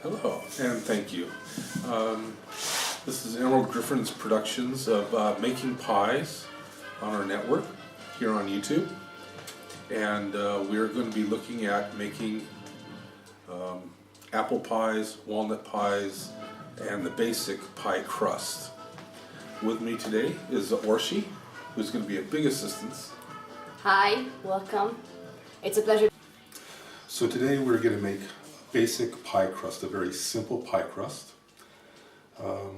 Hello, and thank you. This is Emerald Griffin's productions of making pies on our network here on YouTube. And we're going to be looking at making apple pies, walnut pies, and the basic pie crust. With me today is Orshi, who's going to be a big assistance. Hi, welcome. It's a pleasure. So today we're going to make basic pie crust, a very simple pie crust. The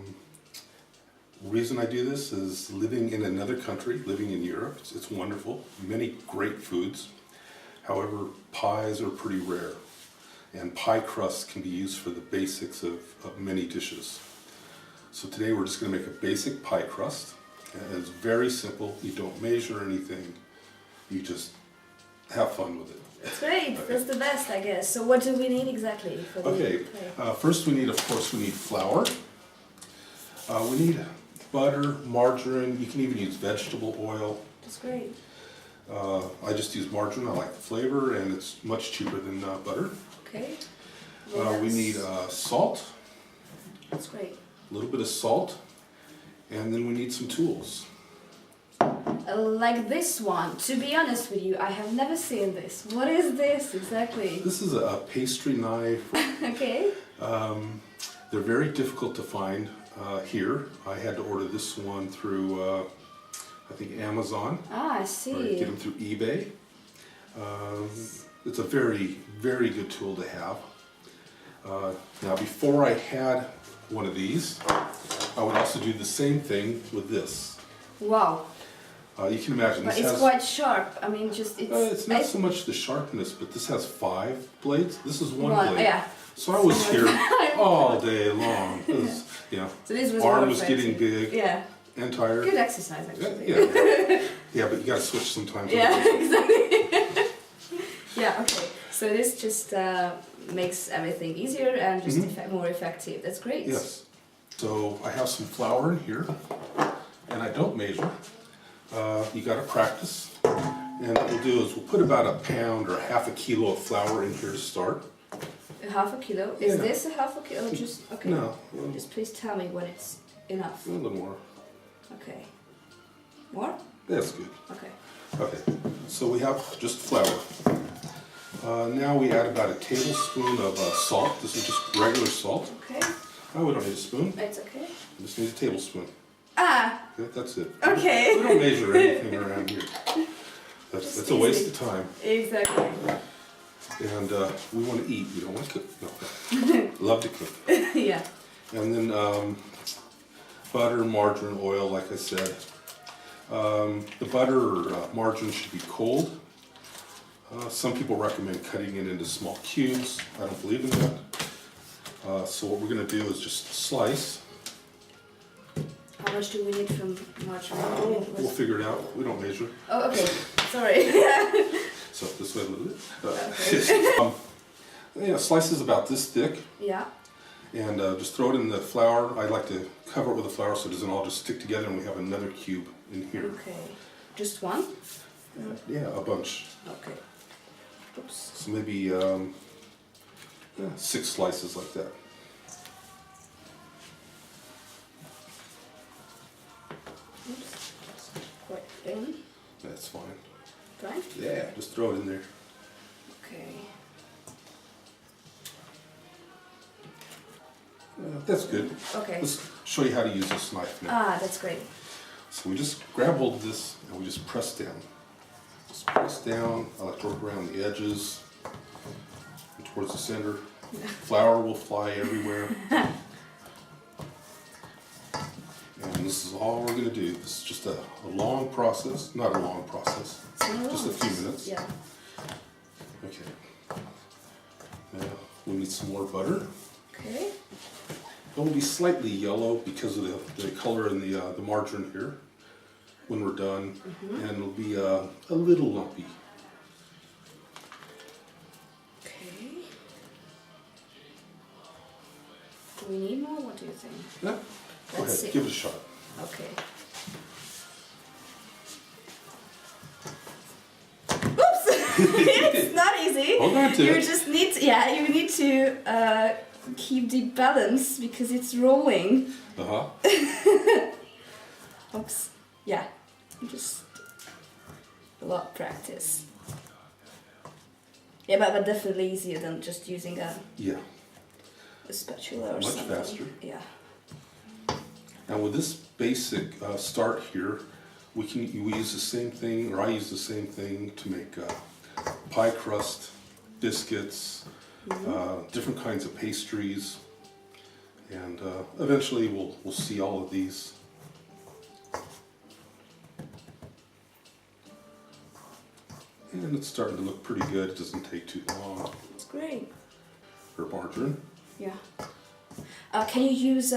reason I do this is living in another country, living in Europe. It's wonderful, many great foods. However, pies are pretty rare, and pie crust can be used for the basics of many dishes. So today we're just going to make a basic pie crust. And it's very simple. You don't measure anything. You just have fun with it. That's great. Okay. That's the best, I guess. So what do we need exactly for the pie? First we need, of course, we need flour. We need butter, margarine. You can even use vegetable oil. That's great. I just use margarine. I like the flavor, and it's much cheaper than butter. Okay. We need salt. That's great. A little bit of salt, and then we need some tools. Like this one. To be honest with you, I have never seen this. What is this exactly? This is a pastry knife. Okay. They're very difficult to find here. I had to order this one through, I think, Amazon. Ah, I Or see. get them through eBay. It's a very, very good tool to have. Now, before I had one of these, I would also do the same thing with this. Wow. You can imagine But this it's has. quite sharp. I mean, just It's not so much the sharpness, but this has 5 blades. This is one blade. Yeah. So I was here all day long. So this was arm more was getting effective. big Yeah. and tired. Good exercise, actually. Yeah, but you got to switch sometimes. Yeah, exactly. Yeah, okay. So this just makes everything easier and just more effective. That's great. Yes. So I have some flour in here, and I don't measure. You got to practice. And what we'll do is we'll put about a pound or half a kilo of flour in here to start. Half a kilo? Is Yeah. this a half a kilo? Just okay. No. Just please tell me when it's enough. A little more. Okay. More? That's good. Okay. Okay. So we have just flour. Now we add about a tablespoon of salt. This is just regular salt. Okay. Oh, we don't need a spoon. It's okay. We just need a tablespoon. Ah. Okay, that's it. Okay. We don't measure anything around here. That's a waste of time. Exactly. And we want to eat. We don't want to cook. No. Love to cook. Yeah. And then butter, margarine, oil, like I said. The butter or margarine should be cold. Some people recommend cutting it into small cubes. I don't believe in that. So what we're going to do is just slice. How much do we need from margarine? We'll figure it out. We don't measure. Oh, okay. Sorry. So this way a little bit. Okay. Slices about this thick. Yeah. And just throw it in the flour. I like to cover it with the flour so it doesn't all just stick together, and we have another cube in here. Okay. Just one? Yeah, a bunch. Okay. Oops. So maybe 6 slices like that. Oops. Quite thin. That's fine. Fine? Yeah, just throw it in there. Okay. That's good. Okay. Let's show you how to use this knife now. Ah, that's great. So we just grab hold of this and we just press down. Just press down. I like to work around the edges and towards the center. Flour will fly everywhere. And this is all we're going to do. This is just a long process. Not a long process. Just a few minutes. Yeah. Okay. Now we need some more butter. Okay. It will be slightly yellow because of the color in the margarine here when we're done, and it'll be a little lumpy. Okay. Do we need more? What do you think? Yeah? Go Let's ahead, see. give it a shot. Okay. Oops! It's not easy. Hold on to You it. just need to, yeah, you need to keep the balance because it's rolling. Uh-huh. Oops. Yeah. Just a lot of practice. Yeah, but definitely easier than just using a spatula or Much something. faster. Yeah. Now with this basic start here, we use the same thing, or I use the same thing to make pie crust, biscuits, different kinds of pastries, and eventually we'll see all of these. And it's starting to look pretty good. It doesn't take too long. It's great. For margarine. Yeah. Can you use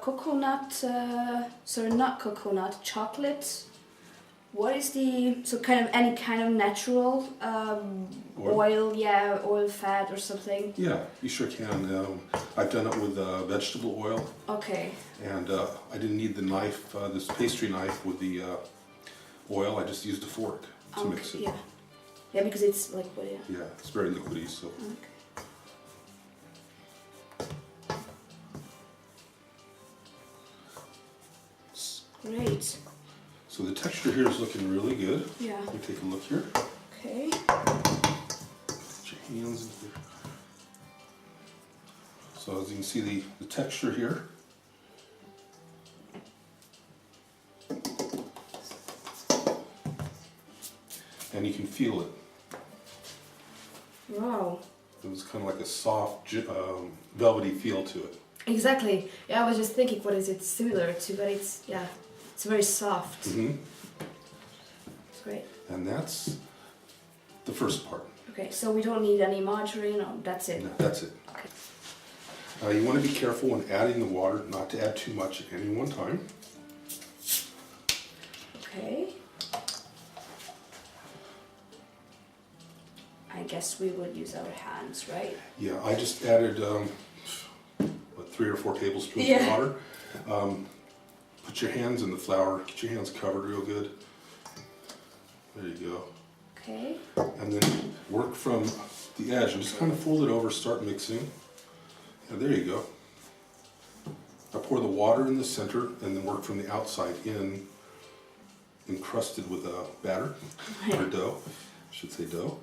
coconut, sorry, not coconut, chocolate? What is so kind of any kind of natural oil, oil, fat or something? Yeah, you sure can. I've done it with vegetable oil. Okay. And I didn't need the knife, this pastry knife with the oil. I just used a fork to mix it. Yeah. Yeah, because it's liquid, yeah. Yeah, it's very liquidy, so. Okay. Great. So the texture here is looking really good. Yeah. Let me take a look here. Okay. Put your hands in here. So as you can see the texture here. And you can feel it. Wow. It was kind of like a soft, velvety feel to it. Exactly. Yeah, I was just thinking, what is it similar to? But it's very soft. Mm-hmm. It's great. And that's the first part. Okay, so we don't need any margarine, or that's it? No, that's it. Okay. You want to be careful when adding the water, not to add too much at any one time. Okay. I guess we would use our hands, right? Yeah, I just added 3 or 4 tablespoons of water. Put your hands in the flour, get your hands covered real good. There you go. Okay. And then work from the edge and just kind of fold it over, start mixing. And there you go. I pour the water in the center and then work from the outside in, encrusted with a batter, or dough. I should say dough.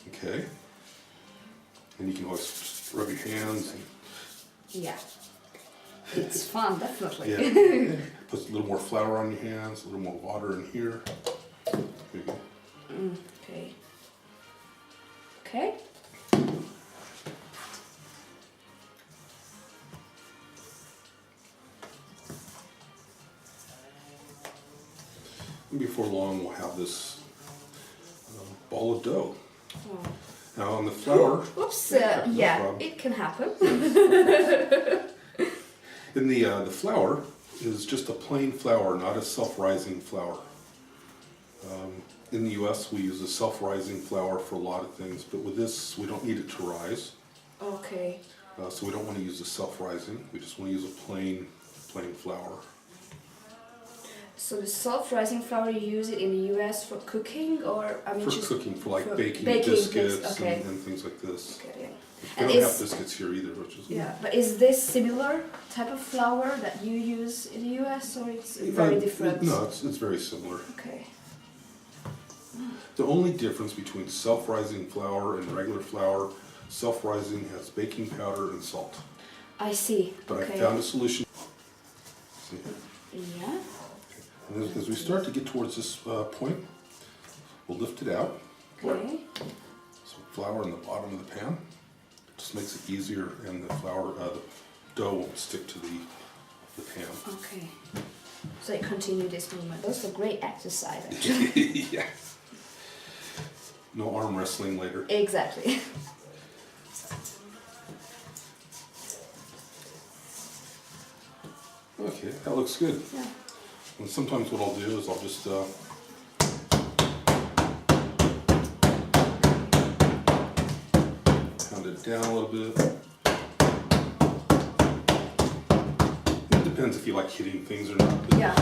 Okay. And you can always just rub your hands. Yeah. It's fun, definitely. Yeah. Put a little more flour on your hands, a little more water in here. There you go. Okay. Okay. And before long, we'll have this ball of dough. Oh. Now on the flour. Oops. No yeah, problem. it can happen. In the flour is just a plain flour, not a self-rising flour. In the U.S., we use a self-rising flour for a lot of things, but with this, we don't need it to rise. Okay. So we don't want to use a self-rising. We just want to use a plain flour. So the self-rising flour, you use it in the U.S. for cooking, or I mean For just cooking, for like for baking things, biscuits okay. and things like this. Okay, yeah. We And don't have is biscuits here either, which is yeah, but is this similar type of flour that you use in the U.S. or it's very different? No, it's very similar. Okay. The only difference between self-rising flour and regular flour, self-rising has baking powder and salt. I see. But Okay. I found a solution. See here? Yeah. And as we start to get towards this point, we'll lift it out. Okay. Some flour in the bottom of the pan. Just makes it easier, and the flour, the dough won't stick to the pan. Okay. So you continue this movement. That's a great exercise, actually. Yeah. No arm wrestling later. Exactly. Okay, that looks good. Yeah. And sometimes what I'll do is I'll just pound it down a little bit. It depends if you like hitting things or not. But Yeah.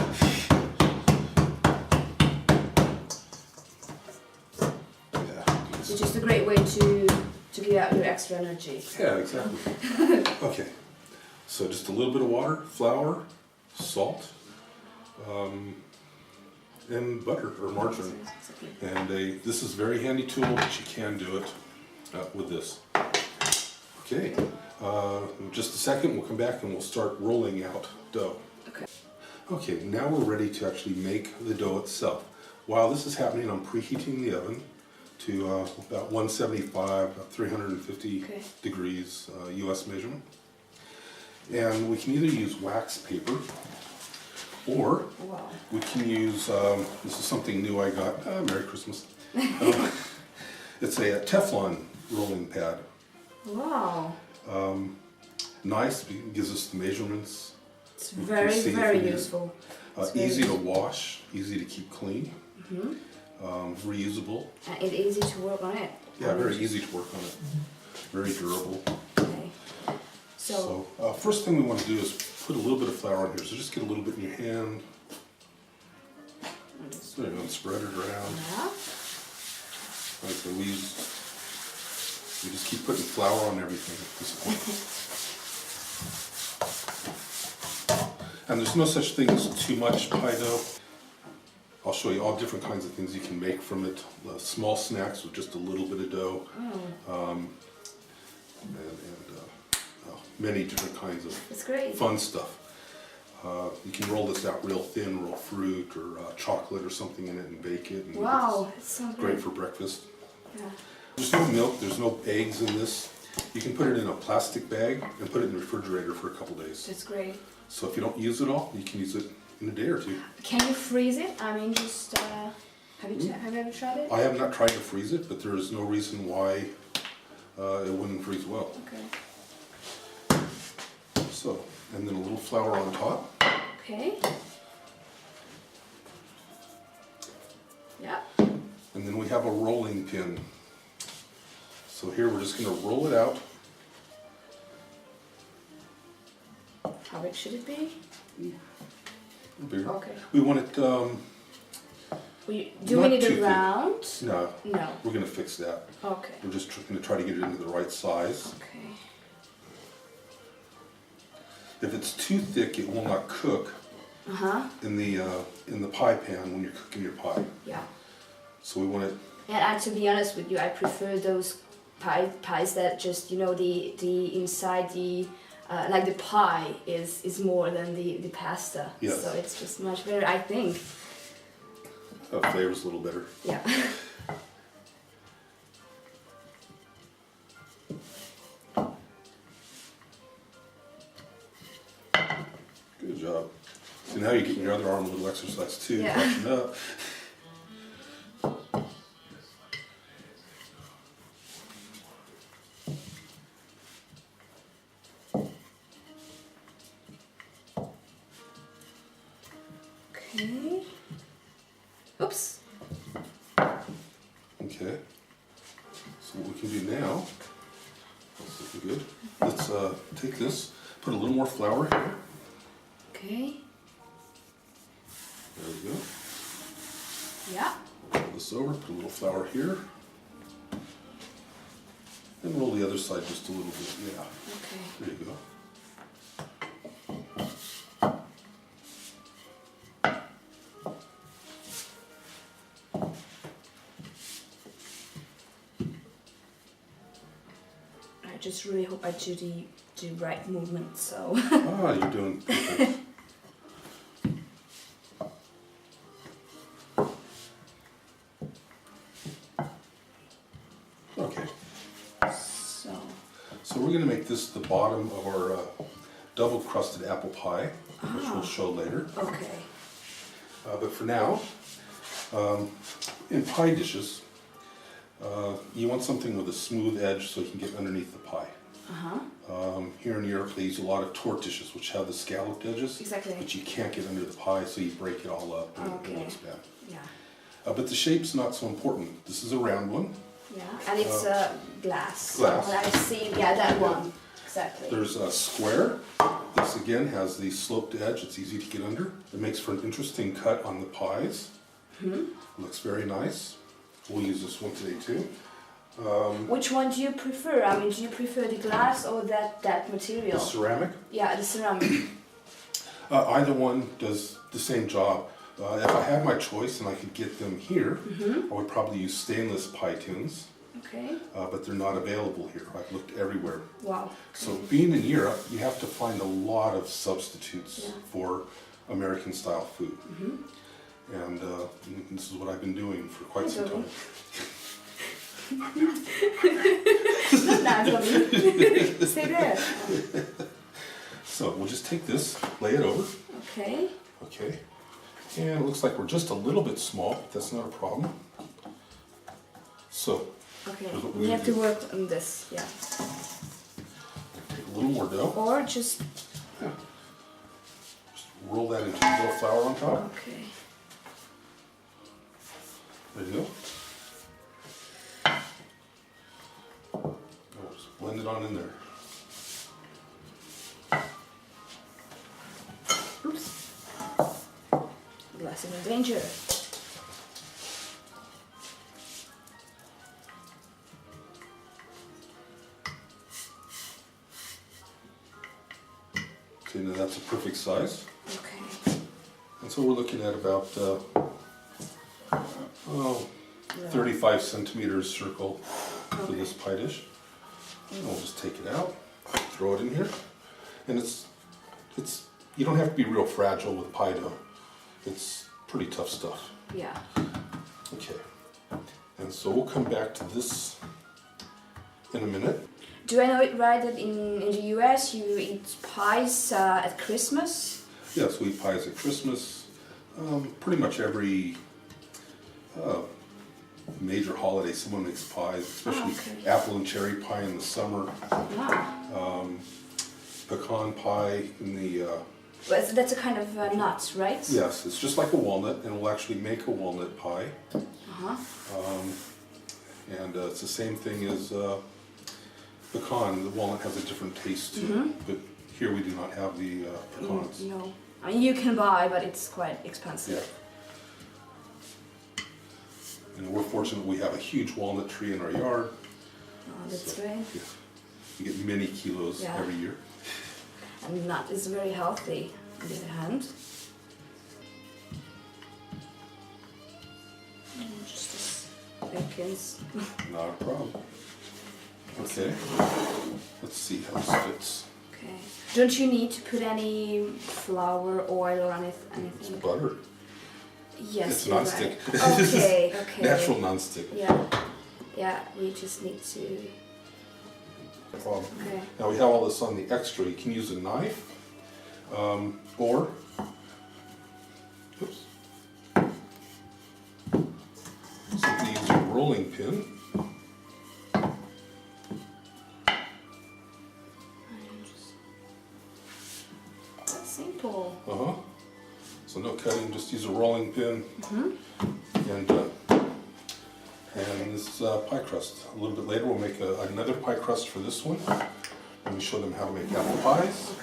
yeah, you can It's just a great way to give out your extra energy. Yeah, exactly. Okay, so just a little bit of water, flour, salt, and butter or margarine. And this is a very handy tool, but you can do it with this. Okay, in just a second we'll come back and we'll start rolling out dough. Okay. Okay, now we're ready to actually make the dough itself. While this is happening, I'm preheating the oven to about 175, about 350 degrees US measurement. And we can either use wax paper, or we can use, this is something new I got, Merry Christmas. It's a Teflon rolling pad. Wow. Nice, it gives us the measurements. It's very useful. Easy to wash, easy to keep clean, reusable. And it's easy to work on it. Yeah, very easy to work on it. Very durable. Okay. So first thing we want to do is put a little bit of flour on here. So just get a little bit in your hand. So you're going to spread it around. Yeah. Like so we just keep putting flour on everything at this point. And there's no such thing as too much pie dough. I'll show you all different kinds of things you can make from it. Small snacks with just a little bit of dough. Many different kinds of fun stuff. You can roll this out real thin, roll fruit or chocolate or something in it and bake it. And wow, it sounds great for breakfast. Yeah. There's no milk, there's no eggs in this. You can put it in a plastic bag and put it in the refrigerator for a couple days. That's great. So if you don't use it all, you can use it in a day or two. Can you freeze it? I mean, just have you ever tried it? I have not tried to freeze it, but there is no reason why it wouldn't freeze well. Okay. So, and then a little flour on top. Okay. Yeah. And then we have a rolling pin. So here we're just going to roll it out. How big should it be? Bigger. Okay. We want it. Do we need it round? No. No. We're going to fix that. Okay. We're just going to try to get it into the right size. Okay. If it's too thick, it will not cook in the pie pan when you're cooking your pie. Yeah. So we want it. And to be honest with you, I prefer those pies that just the inside like the pie is more than the pasta. Yes. So it's just much better, I think. Flavor's a little better. Yeah. Good job. So now you're getting your other arm a little exercise too. Yeah. Catching up. Okay. Oops. Okay. So what we can do now, that's looking good. Let's take this, put a little more flour here. Okay. There we go. Yeah. Roll this over, put a little flour here. And roll the other side just a little bit. Yeah. Okay. There you go. I just really hope I do the right movement, so. Ah, you're doing perfect. Okay. So we're going to make this the bottom of our double crusted apple pie, which we'll show later. Okay. But for now, in pie dishes, you want something with a smooth edge so you can get underneath the pie. Here in Europe, they use a lot of torte dishes, which have the scalloped edges. Exactly. But you can't get under the pie, so you break it all up and it looks bad. Yeah. But the shape's not so important. This is a round one. Yeah, and it's glass. Glass. So I've seen, yeah, that one. Exactly. There's a square. This again has the sloped edge. It's easy to get under. It makes for an interesting cut on the pies. Looks very nice. We'll use this one today too. Which one do you prefer? I mean, do you prefer the glass or that material? The ceramic. Yeah, the ceramic. Either one does the same job. If I had my choice and I could get them here, I would probably use stainless pie tins, Okay. but they're not available here. I've looked everywhere. Wow. So being in Europe, you have to find a lot of substitutes Yeah. for American style food. And this is what I've been doing for quite Hi, some Zoe. time. Not that, Zoe. Stay there. So we'll just take this, lay it over. Okay. Okay. And it looks like we're just a little bit small, but that's not a problem. So Okay. Here's what We we have to do. work on this. Yeah. take a little more dough. Or just. Just roll that into a little flour on top. Okay. There you go. Now just blend it on in there. Oops. Glass in danger. See, now that's a perfect size. Okay. And so we're looking at about 35 centimeters circle for this pie dish. And we'll just take it out, throw it in here. And it's you don't have to be real fragile with pie dough. It's pretty tough stuff. Yeah. Okay. And so we'll come back to this in a minute. Do I know it right that in the US you eat pies at Christmas? Yes, we eat pies at Christmas. Pretty much every major holiday, someone makes pies, especially okay. apple and cherry pie in the summer, Wow. pecan pie in the. Well, that's a kind of nut, right? Yes, it's just like a walnut, and we'll actually make a walnut pie. Uh-huh. And it's the same thing as pecan. The walnut has a different taste to it, but here we do not have the pecans. No. I mean, you can buy, but it's quite expensive. Yeah. And we're fortunate we have a huge walnut tree in our yard. Oh, that's great. Yeah, you get many kilos Yeah. every year. And nut is very healthy, on the other hand. Just this napkins. Not a problem. Okay. Let's see how this fits. Okay. Don't you need to put any flour, oil, or It's anything? butter. Yes, It's you're non-stick. right. Okay, okay. Natural non-stick. Yeah. Yeah, we just need to. Okay. Now we have all this on the extra. You can use a knife, or oops, simply use a rolling pin. That's simple. So no cutting, just use a rolling pin, and done. And this pie crust. A little bit later we'll make another pie crust for this one, and we show them how to make apple pies.